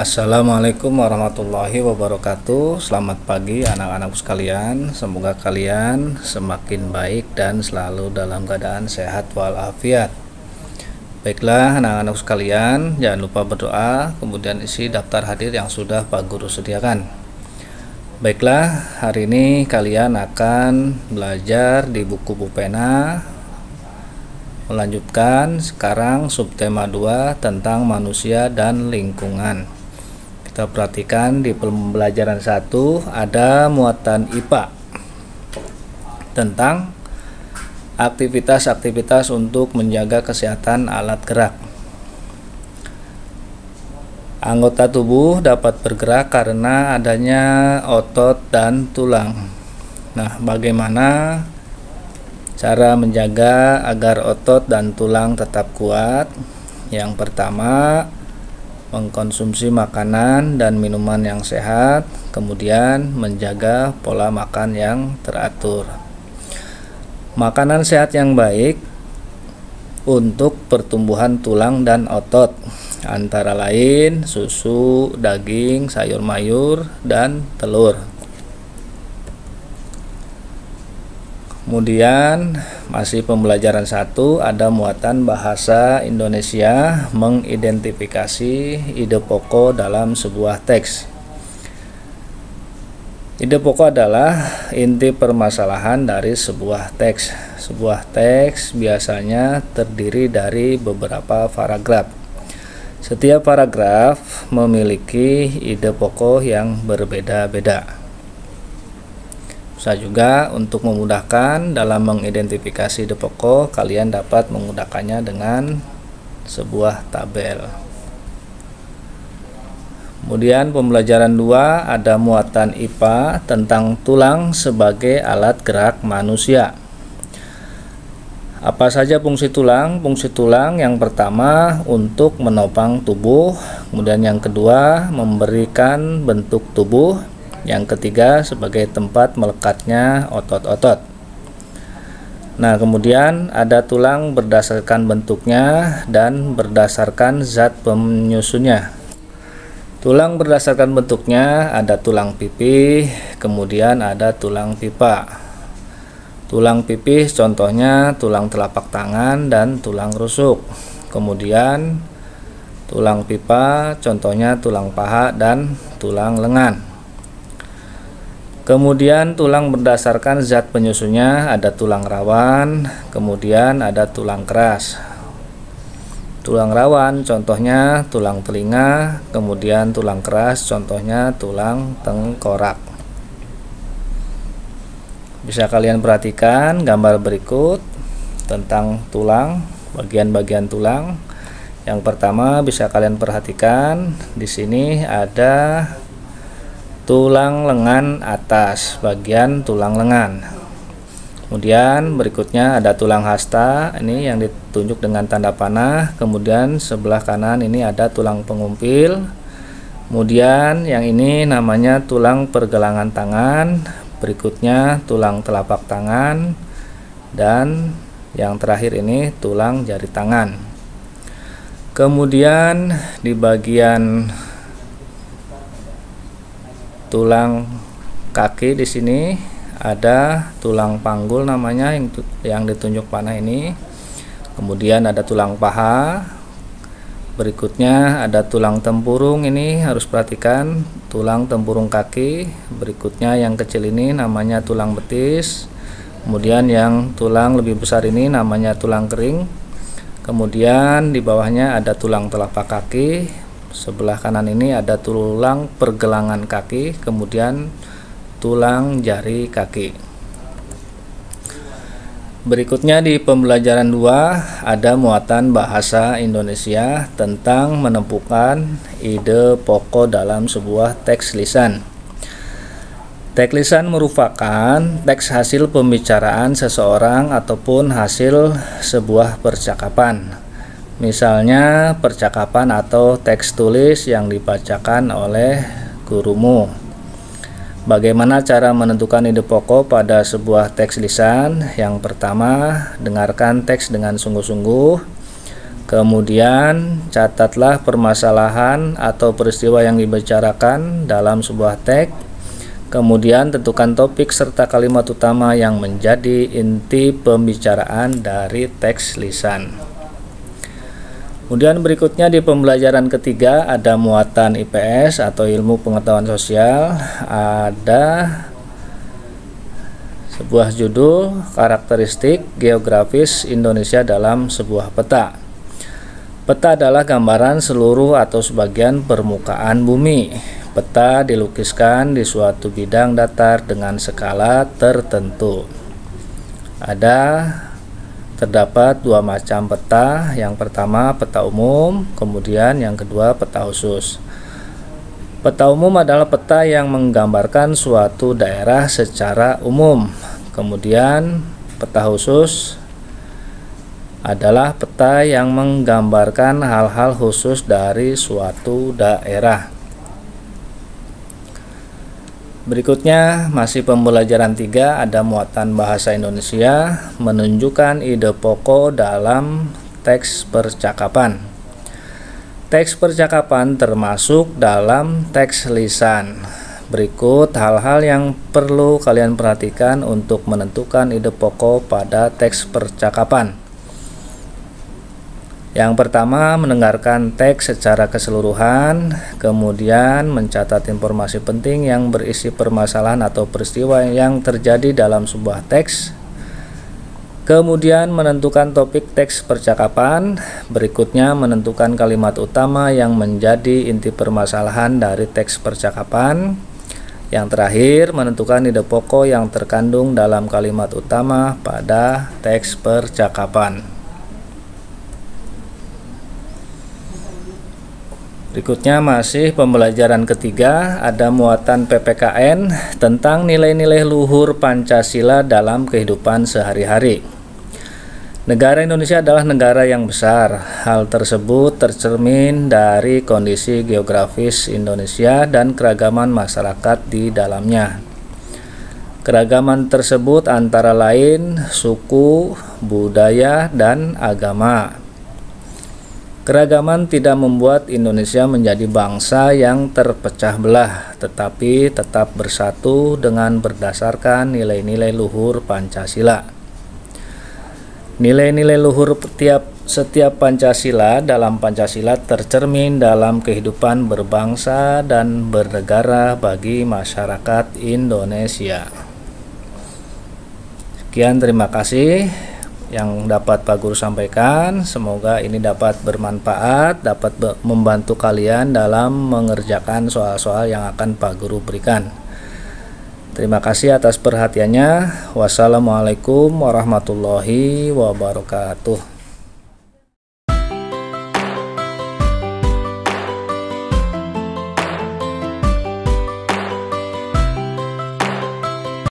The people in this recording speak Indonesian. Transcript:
Assalamualaikum warahmatullahi wabarakatuh. Selamat pagi anak-anakku sekalian. Semoga kalian semakin baik dan selalu dalam keadaan sehat walafiat. Baiklah anak-anakku sekalian, jangan lupa berdoa, kemudian isi daftar hadir yang sudah Pak Guru sediakan. Baiklah, hari ini kalian akan belajar di buku pena. Melanjutkan sekarang subtema 2 tentang manusia dan lingkungan. Kita perhatikan di pembelajaran 1 ada muatan IPA tentang aktivitas-aktivitas untuk menjaga kesehatan alat gerak. Anggota tubuh dapat bergerak karena adanya otot dan tulang. Nah, bagaimana cara menjaga agar otot dan tulang tetap kuat? Yang pertama, mengkonsumsi makanan dan minuman yang sehat, kemudian menjaga pola makan yang teratur. Makanan sehat yang baik untuk pertumbuhan tulang dan otot, antara lain susu, daging, sayur mayur, dan telur. Kemudian masih pembelajaran 1 ada muatan bahasa Indonesia, mengidentifikasi ide pokok dalam sebuah teks. Ide pokok adalah inti permasalahan dari sebuah teks. Sebuah teks biasanya terdiri dari beberapa paragraf. Setiap paragraf memiliki ide pokok yang berbeda-beda. Bisa juga untuk memudahkan dalam mengidentifikasi ide pokok, kalian dapat menggunakannya dengan sebuah tabel. Kemudian pembelajaran 2 ada muatan IPA tentang tulang sebagai alat gerak manusia. Apa saja fungsi tulang? Fungsi tulang yang pertama untuk menopang tubuh, kemudian yang kedua memberikan bentuk tubuh, yang ketiga sebagai tempat melekatnya otot-otot. Nah, kemudian ada tulang berdasarkan bentuknya dan berdasarkan zat penyusunnya. Tulang berdasarkan bentuknya ada tulang pipih, kemudian ada tulang pipa. Tulang pipih contohnya tulang telapak tangan dan tulang rusuk. Kemudian tulang pipa contohnya tulang paha dan tulang lengan. Kemudian tulang berdasarkan zat penyusunnya ada tulang rawan, kemudian ada tulang keras. Tulang rawan contohnya tulang telinga, kemudian tulang keras contohnya tulang tengkorak. Bisa kalian perhatikan gambar berikut tentang tulang, bagian-bagian tulang. Yang pertama bisa kalian perhatikan di sini ada tulang lengan atas, bagian tulang lengan. Kemudian berikutnya ada tulang hasta, ini yang ditunjuk dengan tanda panah. Kemudian sebelah kanan ini ada tulang pengumpil. Kemudian yang ini namanya tulang pergelangan tangan. Berikutnya tulang telapak tangan. Dan yang terakhir ini tulang jari tangan. Kemudian di bagian tulang kaki di sini ada tulang panggul namanya yang ditunjuk panah ini. Kemudian ada tulang paha. Berikutnya ada tulang tempurung, ini harus perhatikan tulang tempurung kaki. Berikutnya yang kecil ini namanya tulang betis. Kemudian yang tulang lebih besar ini namanya tulang kering. Kemudian di bawahnya ada tulang telapak kaki. Sebelah kanan ini ada tulang pergelangan kaki, kemudian tulang jari kaki. Berikutnya di pembelajaran 2 ada muatan bahasa Indonesia tentang menemukan ide pokok dalam sebuah teks lisan. Teks lisan merupakan teks hasil pembicaraan seseorang ataupun hasil sebuah percakapan. Misalnya percakapan atau teks tulis yang dibacakan oleh gurumu. Bagaimana cara menentukan ide pokok pada sebuah teks lisan? Yang pertama, dengarkan teks dengan sungguh-sungguh. Kemudian catatlah permasalahan atau peristiwa yang dibicarakan dalam sebuah teks. Kemudian tentukan topik serta kalimat utama yang menjadi inti pembicaraan dari teks lisan. Kemudian berikutnya di pembelajaran ketiga ada muatan IPS atau ilmu pengetahuan sosial. Ada sebuah judul karakteristik geografis Indonesia dalam sebuah peta. Peta adalah gambaran seluruh atau sebagian permukaan bumi. Peta dilukiskan di suatu bidang datar dengan skala tertentu. Terdapat dua macam peta. Yang pertama peta umum, kemudian yang kedua peta khusus. Peta umum adalah peta yang menggambarkan suatu daerah secara umum. Kemudian peta khusus adalah peta yang menggambarkan hal-hal khusus dari suatu daerah. Berikutnya masih pembelajaran 3 ada muatan bahasa Indonesia, menunjukkan ide pokok dalam teks percakapan. Teks percakapan termasuk dalam teks lisan. Berikut hal-hal yang perlu kalian perhatikan untuk menentukan ide pokok pada teks percakapan. Yang pertama, mendengarkan teks secara keseluruhan, kemudian mencatat informasi penting yang berisi permasalahan atau peristiwa yang terjadi dalam sebuah teks. Kemudian menentukan topik teks percakapan, berikutnya menentukan kalimat utama yang menjadi inti permasalahan dari teks percakapan. Yang terakhir, menentukan ide pokok yang terkandung dalam kalimat utama pada teks percakapan. Berikutnya masih pembelajaran ketiga ada muatan PPKN tentang nilai-nilai luhur Pancasila dalam kehidupan sehari-hari. Negara Indonesia adalah negara yang besar. Hal tersebut tercermin dari kondisi geografis Indonesia dan keragaman masyarakat di dalamnya. Keragaman tersebut antara lain suku, budaya, dan agama. Keragaman tidak membuat Indonesia menjadi bangsa yang terpecah belah, tetapi tetap bersatu dengan berdasarkan nilai-nilai luhur Pancasila. Nilai-nilai luhur setiap Pancasila dalam Pancasila tercermin dalam kehidupan berbangsa dan bernegara bagi masyarakat Indonesia. Sekian, terima kasih yang dapat Pak Guru sampaikan. Semoga ini dapat bermanfaat, dapat membantu kalian dalam mengerjakan soal-soal yang akan Pak Guru berikan. Terima kasih atas perhatiannya. Wassalamualaikum warahmatullahi wabarakatuh.